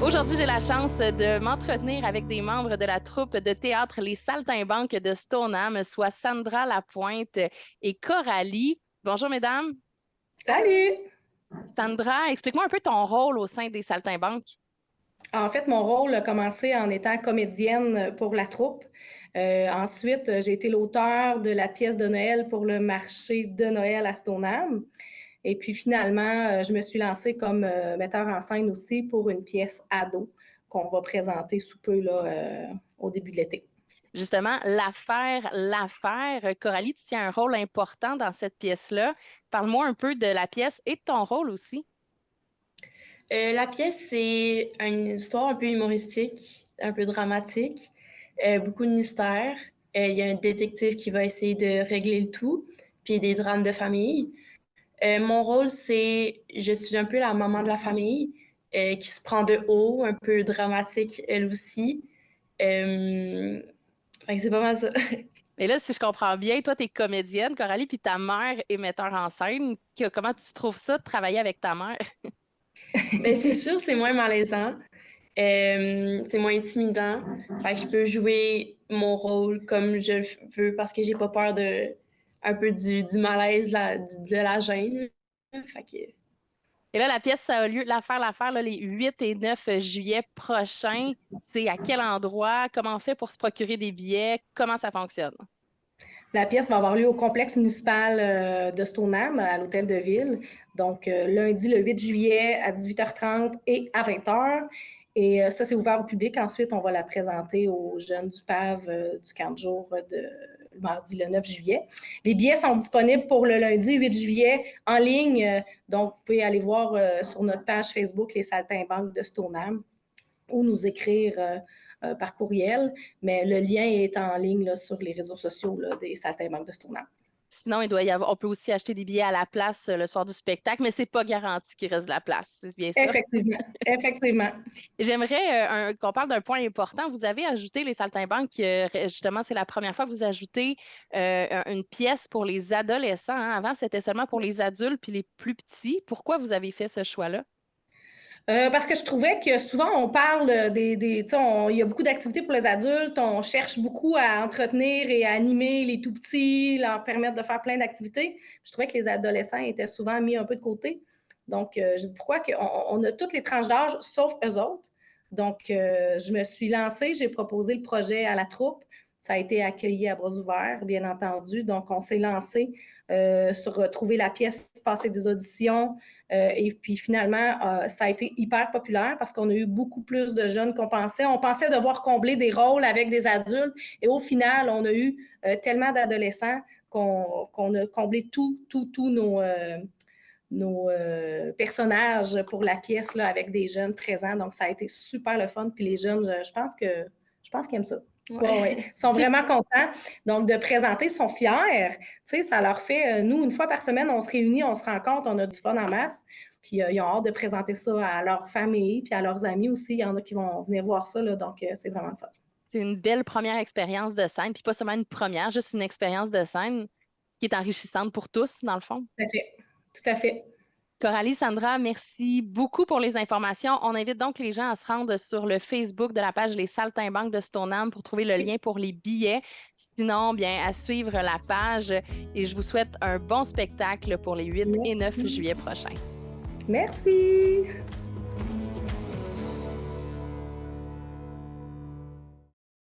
Aujourd'hui, j'ai la chance de m'entretenir avec des membres de la troupe de théâtre Les Saltimbanques de Stoneham, soit Sandra Lapointe et Coralie. Bonjour, mesdames. Salut! Sandra, explique-moi un peu ton rôle au sein des Saltimbanques. En fait, mon rôle a commencé en étant comédienne pour la troupe. Ensuite, j'ai été l'auteur de la pièce de Noël pour le marché de Noël à Stoneham. Et puis finalement, je me suis lancée comme metteur en scène aussi pour une pièce ado qu'on va présenter sous peu là, au début de l'été. Justement, l'affaire. Coralie, tu tiens un rôle important dans cette pièce-là. Parle-moi un peu de la pièce et de ton rôle aussi. La pièce, c'est une histoire un peu humoristique, un peu dramatique, beaucoup de mystères. Il y a un détective qui va essayer de régler le tout, puis des drames de famille. Mon rôle, je suis un peu la maman de la famille, qui se prend de haut, un peu dramatique elle aussi. Fait que c'est pas mal ça. Et là, si je comprends bien, toi, tu es comédienne, Coralie, puis ta mère est metteur en scène. Comment tu trouves ça de travailler avec ta mère? Mais c'est sûr, c'est moins malaisant. C'est moins intimidant. Fait que je peux jouer mon rôle comme je le veux parce que j'ai pas peur de un peu du malaise, de la gêne. Fait que Et là, la pièce, ça a lieu, l'affaire, là, les 8 et 9 juillet prochains. C'est à quel endroit? Comment on fait pour se procurer des billets? Comment ça fonctionne? La pièce va avoir lieu au complexe municipal de Stoneham, à l'hôtel de ville. Donc, lundi, le 8 juillet, à 18h30 et à 20h. Et ça, c'est ouvert au public. Ensuite, on va la présenter aux jeunes du PAV du camp de jour de mardi, le 9 juillet. Les billets sont disponibles pour le lundi 8 juillet en ligne. Donc, vous pouvez aller voir sur notre page Facebook Les Saltimbanques de Stoneham ou nous écrire par courriel, mais le lien est en ligne là, sur les réseaux sociaux là, des Saltimbanques de Stoneham. Sinon, on peut aussi acheter des billets à la place le soir du spectacle, mais c'est pas garanti qu'il reste de la place. C'est bien ça? Effectivement, effectivement. J'aimerais qu'on parle d'un point important. Vous avez ajouté les saltimbanques, justement, c'est la première fois que vous ajoutez une pièce pour les adolescents, hein. Avant, c'était seulement pour les adultes puis les plus petits. Pourquoi vous avez fait ce choix-là? Parce que je trouvais que souvent, on parle tu sais, il y a beaucoup d'activités pour les adultes, on cherche beaucoup à entretenir et à animer les tout petits, leur permettre de faire plein d'activités. Je trouvais que les adolescents étaient souvent mis un peu de côté. Donc, je dis pourquoi on a toutes les tranches d'âge, sauf eux autres. Donc, je me suis lancée, j'ai proposé le projet à la troupe. Ça a été accueilli à bras ouverts, bien entendu. Donc, on s'est lancé sur trouver la pièce, passer des auditions. Et puis finalement, ça a été hyper populaire parce qu'on a eu beaucoup plus de jeunes qu'on pensait. On pensait devoir combler des rôles avec des adultes. Et au final, on a eu tellement d'adolescents qu'on a comblé tous nos personnages pour la pièce là, avec des jeunes présents. Donc, ça a été super le fun. Puis les jeunes, je pense qu'ils aiment ça. Ouais, ouais. Ils sont vraiment contents. Donc, de présenter, ils sont fiers. Tu sais, ça leur fait, nous, une fois par semaine, on se réunit, on se rencontre, on a du fun en masse. Puis, ils ont hâte de présenter ça à leur famille, puis à leurs amis aussi. Il y en a qui vont venir voir ça, là, donc c'est vraiment le fun. C'est une belle première expérience de scène, puis pas seulement une première, juste une expérience de scène qui est enrichissante pour tous, dans le fond. Tout à fait. Tout à fait. Coralie, Sandra, merci beaucoup pour les informations. On invite donc les gens à se rendre sur le Facebook de la page Les Saltimbanques de Stoneham pour trouver le lien pour les billets. Sinon, bien, à suivre la page et je vous souhaite un bon spectacle pour les 8 et 9 juillet prochains. Merci.